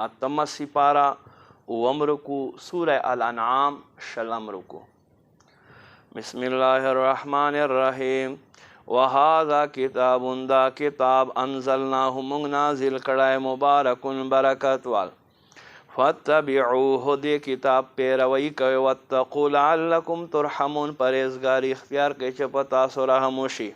اتم سپارہ اوم رکو سورہ الانعام شلم رکو. بسم اللہ الرحمن الرحیم. وهذا کتاب دا کتاب انزلناه مونږ نازل کړی مبارکن برکت وال. فاتبعوه دی کتاب پیروی کوي. واتقوا لعلکم ترحمون پرهیزګاری اختیار کوي چې په تاسو رحم وشي.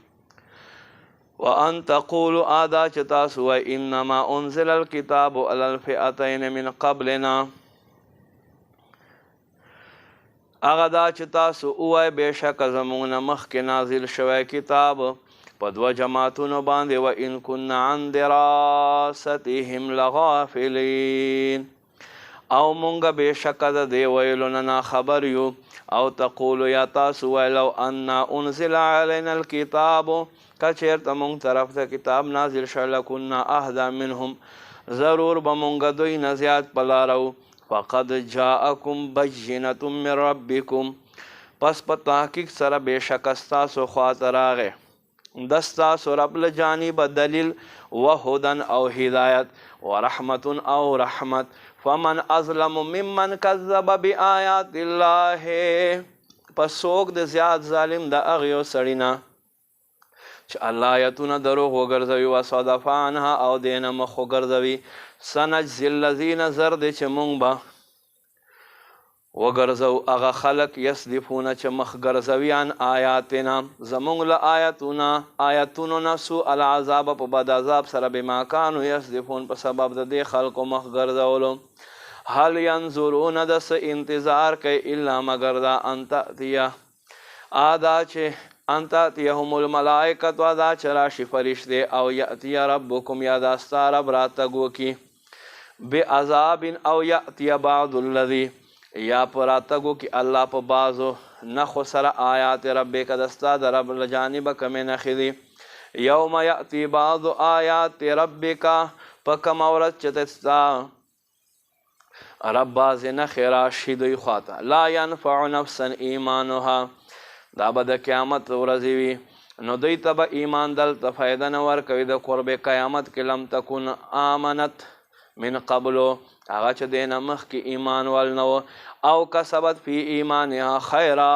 وان تقولوا آدا چې تاسو وایئ انما انزل الکتاب علی الفئتین من قبلنا. هغه دا چې تاسو ووایئ بېشکه زموږ نه مخکې نازل شوی کتاب په دوه جماعتونو باندې وان کنا عن دراستهم لغافلین، او مونږ بېشکه د دې ویلو نه ناخبر یو. او تقولو یا تاسو وایئ لو انا انزل علینا الکتاب که چېرته مونږ طرف ته کتاب نازل شو لکنا اهدا منهم ضرور به مونږ دوی نه زیات په لاره وو. فقد جاءکم بینة من ربکم، پس په تحقیق سره بېشکه ستاسو خواته راغی د ستاسو رب له جانبه دلیل وهدن او هدایت ورحمت او رحمت. فمن اظلم ممن کذب بآیات الله، پس څوک د زیات ظالم د هغې یو سړي نه چې الله آیتونه دروغ وګرځوي وصدف عنها او دې نه مخ وګرځوي. سنجزي الذین زر دی چې مونږ به وګرځو هغه خلک یصدفونه چې مخ ګرځوي عن آیاتنا زمونږ له آیتونو نه سوء العذاب په بد عذاب سره بما کانوا یصدفون په سبب د دې خلکو مخ ګرځولو. هل ینظرون د څه انتظار کوي الا مگر دا ان تأتیه آدا چې ان تأتیهم الملائکة ادا چې راشي فرشتې او یأتی ربکم یا دا ستا رب راتګ وکړي بعذاب او یأتی بعض الذی یا په راتګ وکړي الله په بعضو نښو سره آیات ربک د ستا د رب له جانبه کمې نښې دي. یوم یأتی بعض آیات ربک په کومه ورځ چې ستا رب بعضې نښې راشي دوی خواته. لا ینفع نفسا ایمانها، دا به د قیامت ورځې وي نو دوی ته به ایمان دلته فایده نه ورکوي د قرب قیامت کې. لم تکن آمنت من قبلو، هغه چې دې نه مخکې ایمان ول نه و. او کسبت فی ایمانها خیرا،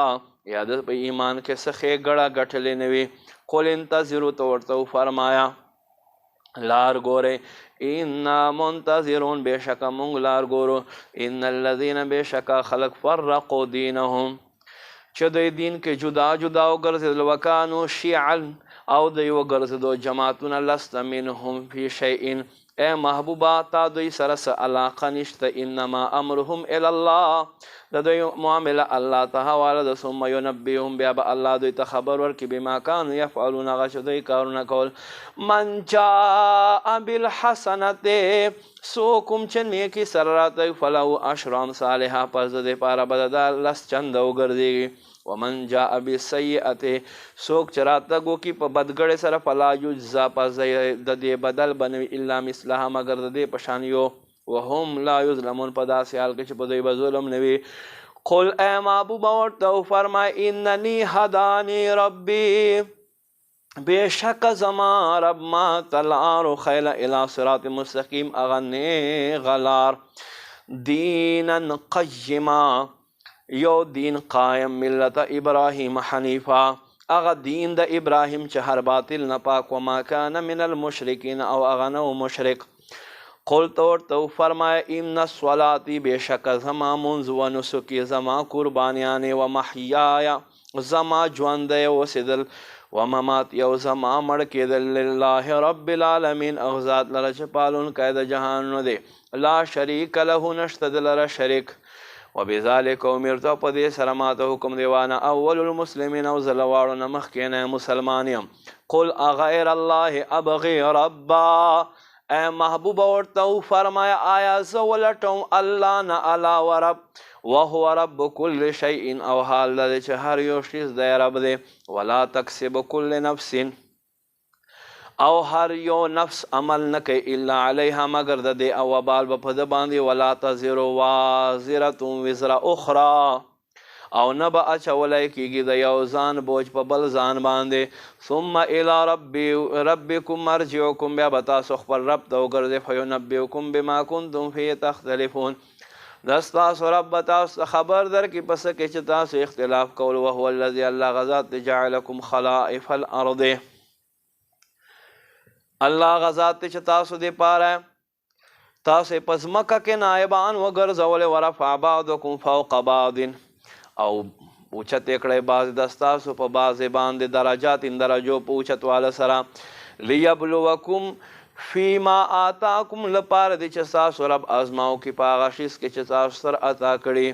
یا د په ایمان کې څه ښې ګړه ګټلې نه وي. قل انتظروا، ته ورته وفرمایه لار ګورئ انا منتظرون، بېشکه مونږ لار ګورو. ان الذین بېشکه خلق فرقوا دینهم چې دوی دین کې جدا جدا وګرځېدل وکانو شیعا او دوی وګرځېدو جماعتونه لست منهم فی شیء، ای محبوبه تا دوی سره څه علاقه نشته. انما امرهم الی الله، د دوی معامله الله ته حواله ده. ثم ینبئهم، بیا به الله دوی ته خبر ورکړي بما کانوا یفعلون، هغه چې دوی کارونه کول. من جاء بالحسنة، څوک کوم چې نیکي سره راته فله عشر امثالها، پس د دې پاره به د لس چنده وګرځېږي. ومن جاء بالسیئة، څوک چې راتګ وکړي په بدګړې سره فلا یجزا، پس د دې بدل به نه وي الا مثلها مګر د دې په شان یو. وهم لا یظلمون، په داسې حال کې چې په دوی به ظلم نه وي. قل ای محبوبه ورته وفرمای انني هداني ربي، بېشکه زما رب ما ته لار وښیله الی صراط مستقیم، هغه نیغه لار. دینا قیما، یو دین قایم، ملت ابراهیم حنیفا، هغه دین د ابراهیم چې هر باطل نه پاک. وما کان من المشرکین، او هغه نه و مشرک. قل ته ورته وفرمایه ان صلاتي، بېشکه زما منځ و نسکي، زما قربانیانې و محیایا، زما ژوندی اوسېدل، و ممات یو زما مړ کېدل لله رب العالمین، او ذات لره چې پالونکی د جهانونو دی. لا شریک له، نشته د لره شریک. وبذلک امرت، په دې سره ماته حکم دی. وانا اول المسلمین، او زه له واړو نه مخکې مسلمان یم. قل اغیر الله ابغي ربا، ای محبوبه ورته وفرمایه آیا زه ولټوم الله نه علاوه رب، وهو رب کل شیء، او حال دا دی چې هر یو شیز دی رب دی. ولا تکسب کل نفس، او هر یو نفس عمل نه کوي الا علیها مگر د دې او وبال به په ده باندې. ولا تزر وازرة وزر اخرى، او نه به اچولی کېږي د یو ځان بوج په بل ځان باندې ثم الی ربکم مرجعکم بیا به تاسو خپل رب ته وګرځئ فینبئکم بما کنتم فیه تختلفون دا ستاسو رب به تاسو ته خبر درکړي په څه کې چې تاسو اختلاف کول وهو الذي الله غذا جعلکم خلائف الارض الله غذا چې تاسو دپاره تاسو په ځمکه کې نایبان وګرځولې ورفع بعضکم فوق بعض او اوچتې کړی بعضې د ستاسو په بعضې باندې درجات درجو په اوچتواله سره لیبلوکم فیما آتاکم لپاره دی چې ستاسو رب ازماو کې په هغه شیز کې چې تاسو سر عطا کړي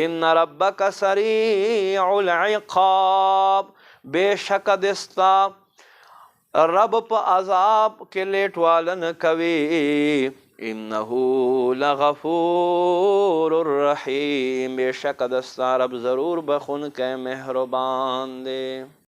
ان ربک سریع العقاب بېشکه د ستا رب په عذاب کې لیټواله نه کوي انه لغفور رحیم بېشکه د ستا رب ضرور بخونکی مهربان دی